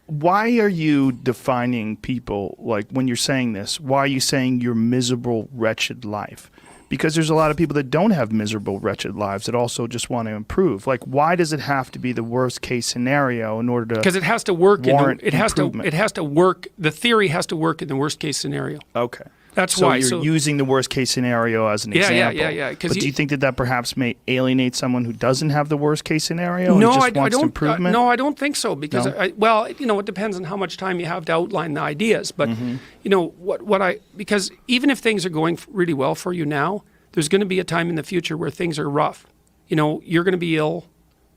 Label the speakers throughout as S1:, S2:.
S1: why are you defining people, like when you're saying this, why are you saying your miserable, wretched life? Because there's a lot of people that don't have miserable, wretched lives that also just want to improve. Like, why does it have to be the worst case scenario in order to
S2: Because it has to work.
S1: It
S2: has to work. The theory has to work in the worst case scenario.
S1: Okay.
S2: That's
S1: so
S2: why.
S1: You're using the worst case scenario as an example.
S2: Yeah.
S1: But do you think that perhaps may alienate someone who doesn't have the worst case scenario
S2: no,
S1: and just
S2: I
S1: wants
S2: don't.
S1: improvement?
S2: No, I don't think so. Because
S1: No?
S2: it depends on how much time you have to outline the ideas. But
S1: Mm-hmm.
S2: because even if things are going really well for you now, there's going to be a time in the future where things are rough. You're going to be ill,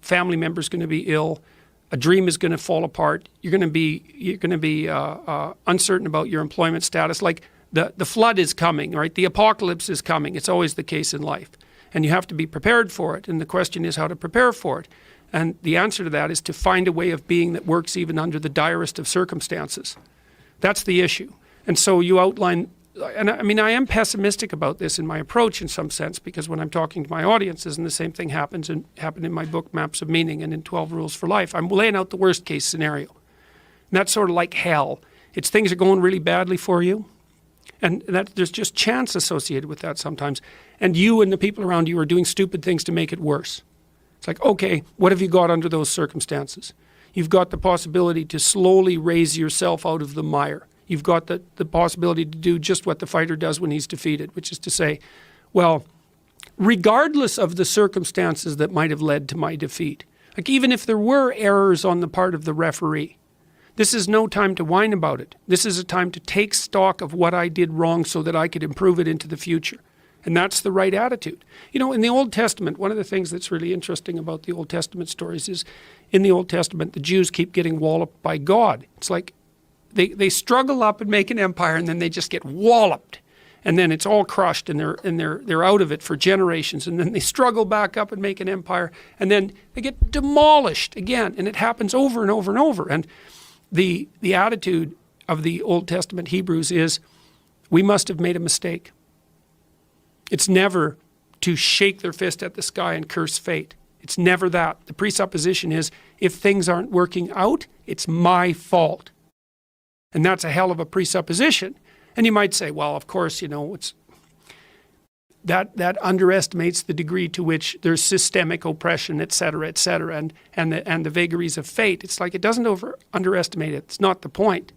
S2: family member's going to be ill, a dream is going to fall apart. You're going to be uncertain about your employment status. Like the flood is coming, right? The apocalypse is coming. It's always the case in life, and you have to be prepared for it. And the question is how to prepare for it. And the answer to that is to find a way of being that works even under the direst of circumstances. That's the issue. And so you outline. And I am pessimistic about this in my approach in some sense, because when I'm talking to my audiences, and the same thing happened in my book, Maps of Meaning, and in 12 Rules for Life, I'm laying out the worst case scenario. And that's sort of like hell. It's things are going really badly for you, and that there's just chance associated with that sometimes. And you and the people around you are doing stupid things to make it worse. It's like, okay, what have you got under those circumstances? You've got the possibility to slowly raise yourself out of the mire. You've got the possibility to do just what the fighter does when he's defeated, which is to say, well, regardless of the circumstances that might have led to my defeat, like even if there were errors on the part of the referee, this is no time to whine about it. This is a time to take stock of what I did wrong so that I could improve it into the future. And that's the right attitude. In the Old Testament, one of the things that's really interesting about the Old Testament stories is in the Old Testament, the Jews keep getting walloped by God. It's like, They struggle up and make an empire, and then they just get walloped, and then it's all crushed, and they're out of it for generations, and then they struggle back up and make an empire, and then they get demolished again, and it happens over and over and over. And the attitude of the Old Testament Hebrews is, we must have made a mistake. It's never to shake their fist at the sky and curse fate. It's never that. The presupposition is, if things aren't working out, it's my fault. And that's a hell of a presupposition. And you might say, well, of course, it's that underestimates the degree to which there's systemic oppression, et cetera, and the vagaries of fate. It's like it doesn't underestimate it. It's not the point.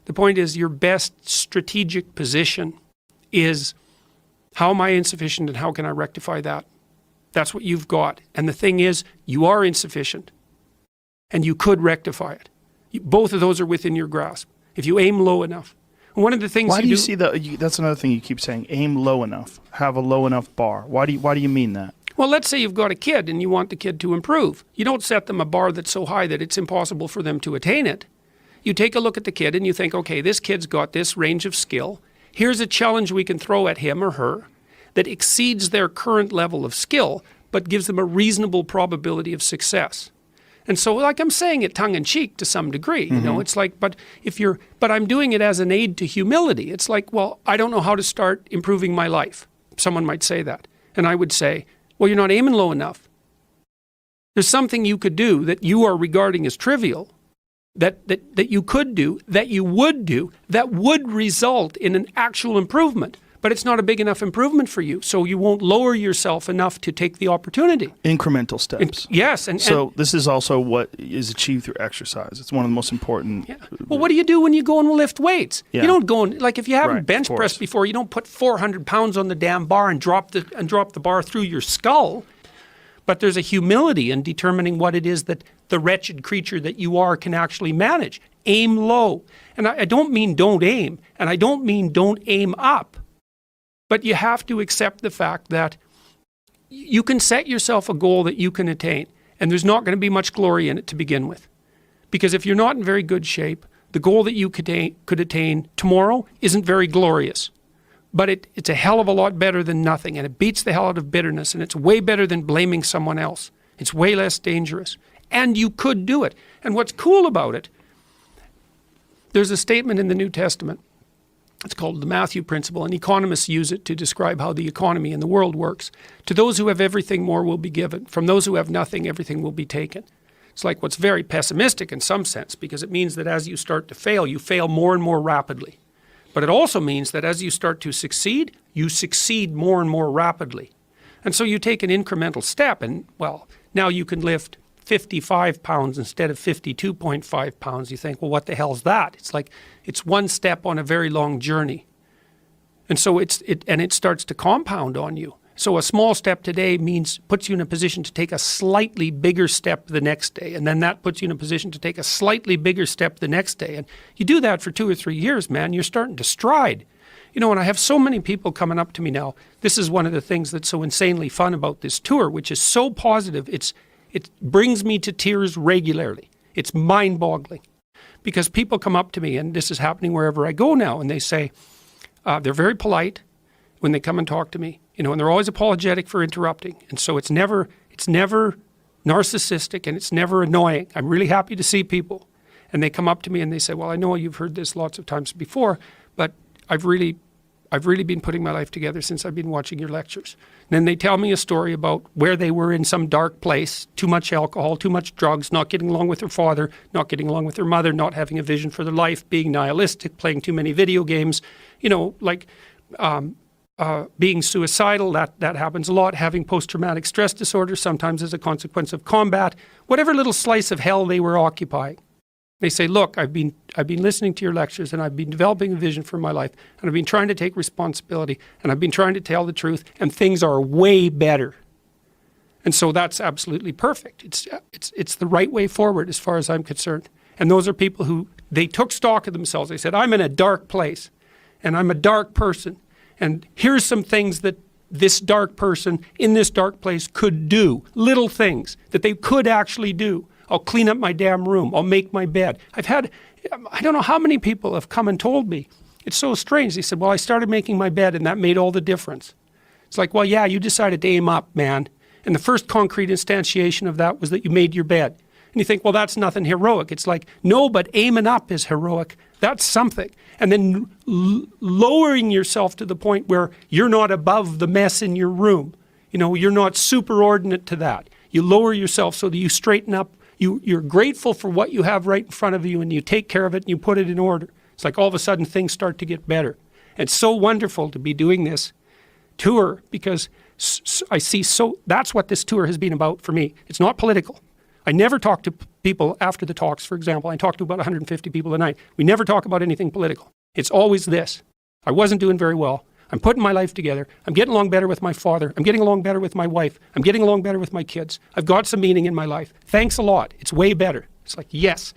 S2: The point is your best strategic position is, how am I insufficient and how can I rectify that? That's what you've got. And the thing is, you are insufficient and you could rectify it. Both of those are within your grasp. If you aim low enough. And one of the things
S1: Why do you see that's another thing you keep saying, aim low enough, have a low enough bar. Why do you mean that?
S2: Well, let's say you've got a kid and you want the kid to improve. You don't set them a bar that's so high that it's impossible for them to attain it. You take a look at the kid and you think, okay, this kid's got this range of skill. Here's a challenge we can throw at him or her that exceeds their current level of skill, but gives them a reasonable probability of success. And so, like, I'm saying it tongue-in-cheek to some degree, it's like, but I'm doing it as an aid to humility. It's like, well, I don't know how to start improving my life. Someone might say that. And I would say, well, you're not aiming low enough. There's something you could do that you are regarding as trivial, that you could do, that you would do, that would result in an actual improvement. But it's not a big enough improvement for you, so you won't lower yourself enough to take the opportunity.
S1: Incremental steps.
S2: Yes.
S1: So this is also what is achieved through exercise. It's one of the most important.
S2: Yeah. Well, what do you do when you go and lift weights?
S1: Yeah.
S2: You don't go and, like, if you haven't
S1: Right,
S2: bench pressed before, you don't put 400 pounds on the damn bar and drop the bar through your skull. But there's a humility in determining what it is that the wretched creature that you are can actually manage. Aim low. And I don't mean don't aim, and I don't mean don't aim up. But you have to accept the fact that you can set yourself a goal that you can attain, and there's not going to be much glory in it to begin with. Because if you're not in very good shape, the goal that you could attain tomorrow isn't very glorious. But it's a hell of a lot better than nothing, and it beats the hell out of bitterness, and it's way better than blaming someone else. It's way less dangerous. And you could do it. And what's cool about it, there's a statement in the New Testament. It's called the Matthew Principle, and economists use it to describe how the economy in the world works. To those who have everything, more will be given. From those who have nothing, everything will be taken. It's like what's very pessimistic in some sense, because it means that as you start to fail, you fail more and more rapidly. But it also means that as you start to succeed, you succeed more and more rapidly. And so you take an incremental step and, well, now you can lift 55 pounds instead of 52.5 pounds. You think, well, what the hell's that? It's like, it's one step on a very long journey. And so it starts to compound on you. So a small step today puts you in a position to take a slightly bigger step the next day. And then that puts you in a position to take a slightly bigger step the next day. And you do that for 2 or 3 years, man, you're starting to stride. You know, and I have so many people coming up to me now. This is one of the things that's so insanely fun about this tour, which is so positive. It brings me to tears regularly. It's mind-boggling. Because people come up to me, and this is happening wherever I go now, and they say, they're very polite when they come and talk to me, you know, and they're always apologetic for interrupting. And so it's never narcissistic, and it's never annoying. I'm really happy to see people. And they come up to me and they say, well, I know you've heard this lots of times before, but I've really been putting my life together since I've been watching your lectures. And then they tell me a story about where they were in some dark place, too much alcohol, too much drugs, not getting along with their father, not getting along with their mother, not having a vision for their life, being nihilistic, playing too many video games, you know, like being suicidal, that happens a lot, having post-traumatic stress disorder, sometimes as a consequence of combat, whatever little slice of hell they were occupying. They say, look, I've been listening to your lectures, and I've been developing a vision for my life, and I've been trying to take responsibility, and I've been trying to tell the truth, and things are way better. And so that's absolutely perfect. It's the right way forward as far as I'm concerned. And those are people who, they took stock of themselves. They said, I'm in a dark place, and I'm a dark person, and here's some things that this dark person in this dark place could do, little things that they could actually do. I'll clean up my damn room. I'll make my bed. I don't know how many people have come and told me. It's so strange. They said, well, I started making my bed and that made all the difference. It's like, well, yeah, you decided to aim up, man. And the first concrete instantiation of that was that you made your bed. And you think, well, that's nothing heroic. It's like, no, but aiming up is heroic. That's something. And then lowering yourself to the point where you're not above the mess in your room. You know, you're not superordinate to that. You lower yourself so that you straighten up. You're grateful for what you have right in front of you, and you take care of it and you put it in order. It's like all of a sudden things start to get better. And it's so wonderful to be doing this tour, because I see that's what this tour has been about for me. It's not political. I never talk to people after the talks, for example. I talk to about 150 people a night. We never talk about anything political. It's always this. I wasn't doing very well. I'm putting my life together. I'm getting along better with my father. I'm getting along better with my wife. I'm getting along better with my kids. I've got some meaning in my life. Thanks a lot. It's way better. It's like, yes.